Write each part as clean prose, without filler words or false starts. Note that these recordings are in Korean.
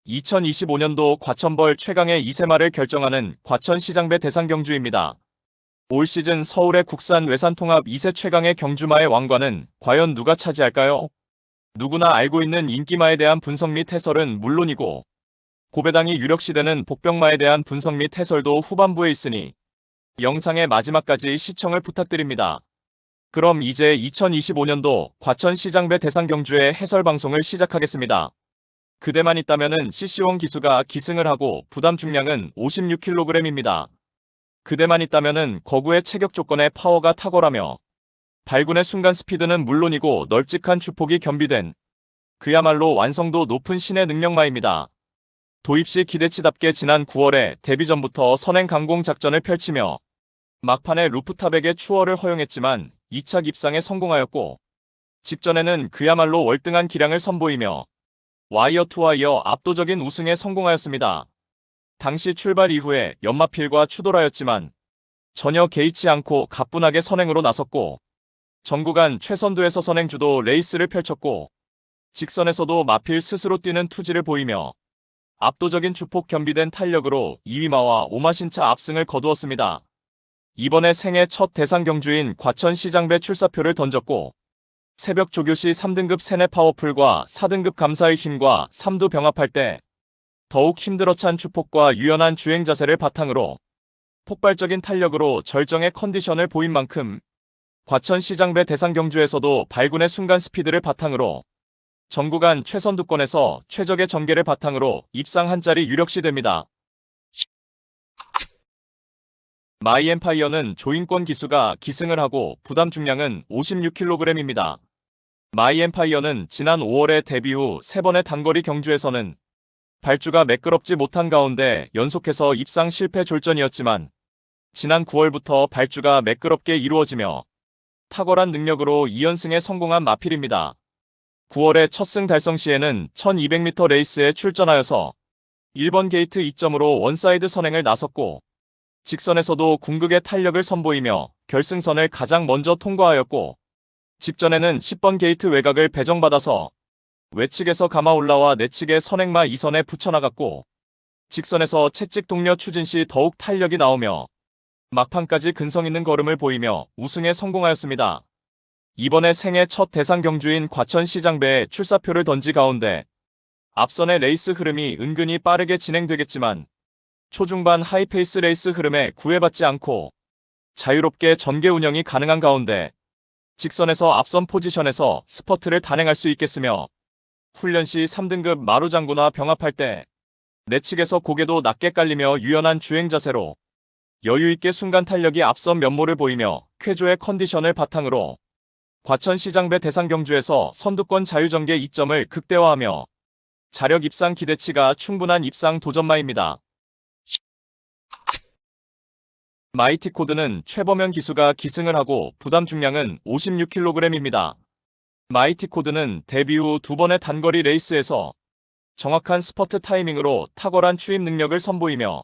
2025년도 과천벌 최강의 이세마를 결정하는 과천시장배 대상 경주입니다. 올 시즌 서울의 국산 외산 통합 2세 최강의 경주마의 왕관은 과연 누가 차지할까요? 누구나 알고 있는 인기마에 대한 분석 및 해설은 물론이고 고배당이 유력시되는 복병마에 대한 분석 및 해설도 후반부에 있으니 영상의 마지막까지 시청을 부탁드립니다. 그럼 이제 2025년도 과천시장배 대상 경주의 해설 방송을 시작하겠습니다. 그대만 있다면은 CC1 기수가 기승을 하고 부담 중량은 56kg입니다. 그대만 있다면은 거구의 체격 조건에 파워가 탁월하며 발군의 순간 스피드는 물론이고 널찍한 주폭이 겸비된 그야말로 완성도 높은 신의 능력마입니다. 도입시 기대치답게 지난 9월에 데뷔 전부터 선행 강공 작전을 펼치며 막판에 루프탑에게 추월을 허용했지만 2차 입상에 성공하였고 직전에는 그야말로 월등한 기량을 선보이며 와이어 투 와이어 압도적인 우승에 성공하였습니다. 당시 출발 이후에 연마필과 추돌하였지만 전혀 개의치 않고 가뿐하게 선행으로 나섰고 전 구간 최선두에서 선행주도 레이스를 펼쳤고 직선에서도 마필 스스로 뛰는 투지를 보이며 압도적인 주폭 겸비된 탄력으로 2위마와 오마신차 압승을 거두었습니다. 이번에 생애 첫 대상 경주인 과천시장배 출사표를 던졌고 새벽 조교시 3등급 세네 파워풀과 4등급 감사의 힘과 3두 병합할 때 더욱 힘들어 찬 주폭과 유연한 주행 자세를 바탕으로 폭발적인 탄력으로 절정의 컨디션을 보인 만큼 과천시장배 대상 경주에서도 발군의 순간 스피드를 바탕으로 전 구간 최선두권에서 최적의 전개를 바탕으로 입상 한 자리 유력시됩니다. 마이엠파이어는 조인권 기수가 기승을 하고 부담 중량은 56kg입니다. 마이엠파이어는 지난 5월에 데뷔 후 3번의 단거리 경주에서는 발주가 매끄럽지 못한 가운데 연속해서 입상 실패 졸전이었지만 지난 9월부터 발주가 매끄럽게 이루어지며 탁월한 능력으로 2연승에 성공한 마필입니다. 9월의 첫 승 달성 시에는 1200m 레이스에 출전하여서 1번 게이트 2점으로 원사이드 선행을 나섰고 직선에서도 궁극의 탄력을 선보이며 결승선을 가장 먼저 통과하였고 직전에는 10번 게이트 외곽을 배정받아서 외측에서 감아 올라와 내측의 선행마 2선에 붙여나갔고 직선에서 채찍 동료 추진 시 더욱 탄력이 나오며 막판까지 근성 있는 걸음을 보이며 우승에 성공하였습니다. 이번에 생애 첫 대상 경주인 과천시장배에 출사표를 던지 가운데 앞선의 레이스 흐름이 은근히 빠르게 진행되겠지만 초중반 하이페이스 레이스 흐름에 구애받지 않고 자유롭게 전개 운영이 가능한 가운데 직선에서 앞선 포지션에서 스퍼트를 단행할 수 있겠으며 훈련 시 3등급 마루장구나 병합할 때 내측에서 고개도 낮게 깔리며 유연한 주행 자세로 여유있게 순간 탄력이 앞선 면모를 보이며 쾌조의 컨디션을 바탕으로 과천시장배 대상 경주에서 선두권 자유전개 2점을 극대화하며 자력 입상 기대치가 충분한 입상 도전마입니다. 마이티코드는 최범현 기수가 기승을 하고 부담 중량은 56kg입니다. 마이티코드는 데뷔 후 2번의 단거리 레이스에서 정확한 스퍼트 타이밍으로 탁월한 추임 능력을 선보이며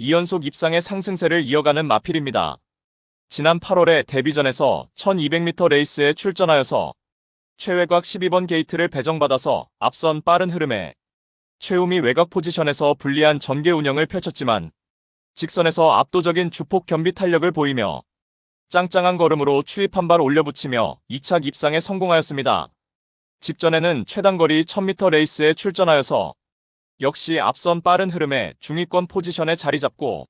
2연속 입상의 상승세를 이어가는 마필입니다. 지난 8월에 데뷔전에서 1200m 레이스에 출전하여서 최외곽 12번 게이트를 배정받아서 앞선 빠른 흐름에 최우미 외곽 포지션에서 불리한 전개 운영을 펼쳤지만 직선에서 압도적인 주폭 겸비 탄력을 보이며 짱짱한 걸음으로 추입 한 발 올려붙이며 2차 입상에 성공하였습니다. 직전에는 최단거리 1000m 레이스에 출전하여서 역시 앞선 빠른 흐름에 중위권 포지션에 자리 잡고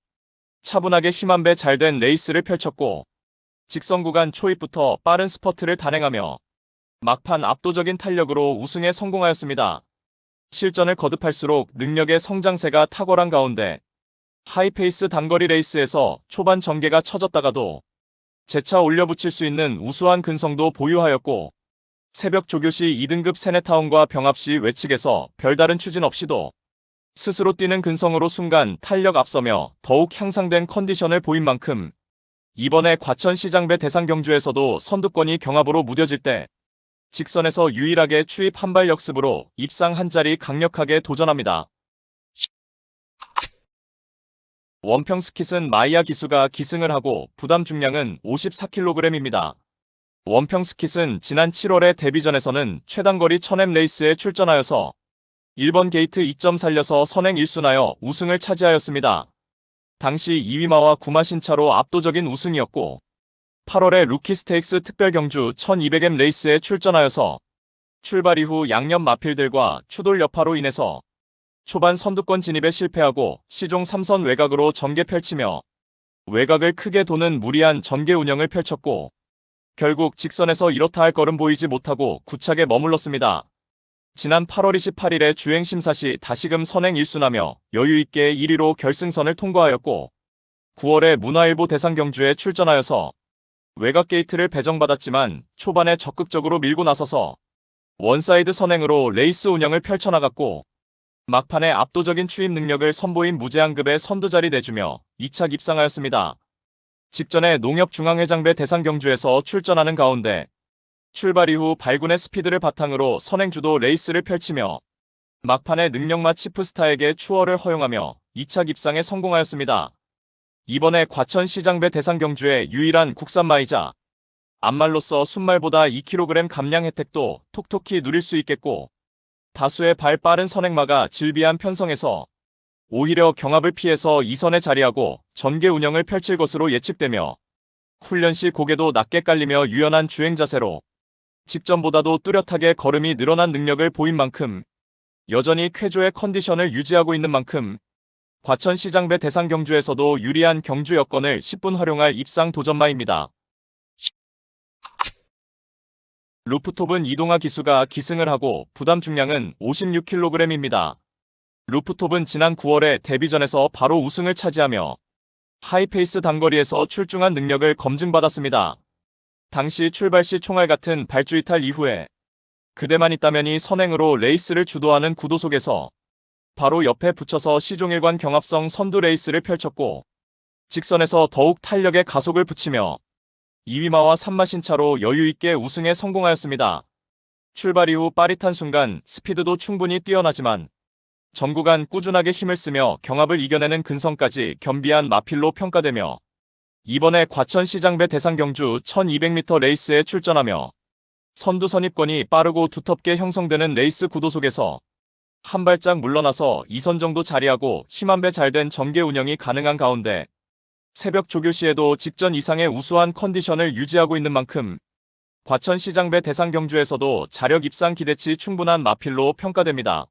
차분하게 힘 한 배 잘된 레이스를 펼쳤고 직선 구간 초입부터 빠른 스퍼트를 단행하며 막판 압도적인 탄력으로 우승에 성공하였습니다. 실전을 거듭할수록 능력의 성장세가 탁월한 가운데 하이페이스 단거리 레이스에서 초반 전개가 처졌다가도 재차 올려붙일 수 있는 우수한 근성도 보유하였고 새벽 조교시 2등급 세네타운과 병합시 외측에서 별다른 추진 없이도 스스로 뛰는 근성으로 순간 탄력 앞서며 더욱 향상된 컨디션을 보인 만큼 이번에 과천시장배 대상 경주에서도 선두권이 경합으로 무뎌질 때 직선에서 유일하게 추입 한 발 역습으로 입상 한 자리 강력하게 도전합니다. 원평 스킷은 마이야 기수가 기승을 하고 부담 중량은 54kg입니다. 원평 스킷은 지난 7월의 데뷔전에서는 최단거리 1000m 레이스에 출전하여서 1번 게이트 2점 살려서 선행 1순하여 우승을 차지하였습니다. 당시 2위마와 9마 신차로 압도적인 우승이었고 8월에 루키 스테이크스 특별 경주 1200M 레이스에 출전하여서 출발 이후 양념 마필들과 추돌 여파로 인해서 초반 선두권 진입에 실패하고 시종 3선 외곽으로 전개 펼치며 외곽을 크게 도는 무리한 전개 운영을 펼쳤고 결국 직선에서 이렇다 할 걸음 보이지 못하고 구착에 머물렀습니다. 지난 8월 28일에 주행심사 시 다시금 선행 1순하며 여유있게 1위로 결승선을 통과하였고 9월에 문화일보 대상경주에 출전하여서 외곽 게이트를 배정받았지만 초반에 적극적으로 밀고 나서서 원사이드 선행으로 레이스 운영을 펼쳐나갔고 막판에 압도적인 추입 능력을 선보인 무제한급의 선두자리 내주며 2차 입상하였습니다. 직전에 농협중앙회장배 대상경주에서 출전하는 가운데 출발 이후 발군의 스피드를 바탕으로 선행주도 레이스를 펼치며 막판에 능력마 치프스타에게 추월을 허용하며 2차 입상에 성공하였습니다. 이번에 과천시장배 대상경주의 유일한 국산마이자 앞말로써 순말보다 2kg 감량 혜택도 톡톡히 누릴 수 있겠고 다수의 발 빠른 선행마가 질비한 편성에서 오히려 경합을 피해서 2선에 자리하고 전개 운영을 펼칠 것으로 예측되며 훈련 시 고개도 낮게 깔리며 유연한 주행 자세로 직전보다도 뚜렷하게 걸음이 늘어난 능력을 보인 만큼 여전히 쾌조의 컨디션을 유지하고 있는 만큼 과천시장배 대상경주에서도 유리한 경주 여건을 10분 활용할 입상 도전마입니다. 루프톱은 이동하 기수가 기승을 하고 부담 중량은 56kg입니다. 루프톱은 지난 9월에 데뷔전에서 바로 우승을 차지하며 하이페이스 단거리에서 출중한 능력을 검증받았습니다. 당시 출발 시 총알 같은 발주 이탈 이후에 그대만 있다면이 선행으로 레이스를 주도하는 구도 속에서 바로 옆에 붙여서 시종일관 경합성 선두 레이스를 펼쳤고 직선에서 더욱 탄력의 가속을 붙이며 2위마와 3마 신차로 여유있게 우승에 성공하였습니다. 출발 이후 빠릿한 순간 스피드도 충분히 뛰어나지만 전 구간 꾸준하게 힘을 쓰며 경합을 이겨내는 근성까지 겸비한 마필로 평가되며 이번에 과천시장배 대상경주 1200m 레이스에 출전하며 선두 선입권이 빠르고 두텁게 형성되는 레이스 구도 속에서 한 발짝 물러나서 2선 정도 자리하고 힘 한 배 잘된 전개 운영이 가능한 가운데 새벽 조교 시에도 직전 이상의 우수한 컨디션을 유지하고 있는 만큼 과천시장배 대상경주에서도 자력 입상 기대치 충분한 마필로 평가됩니다.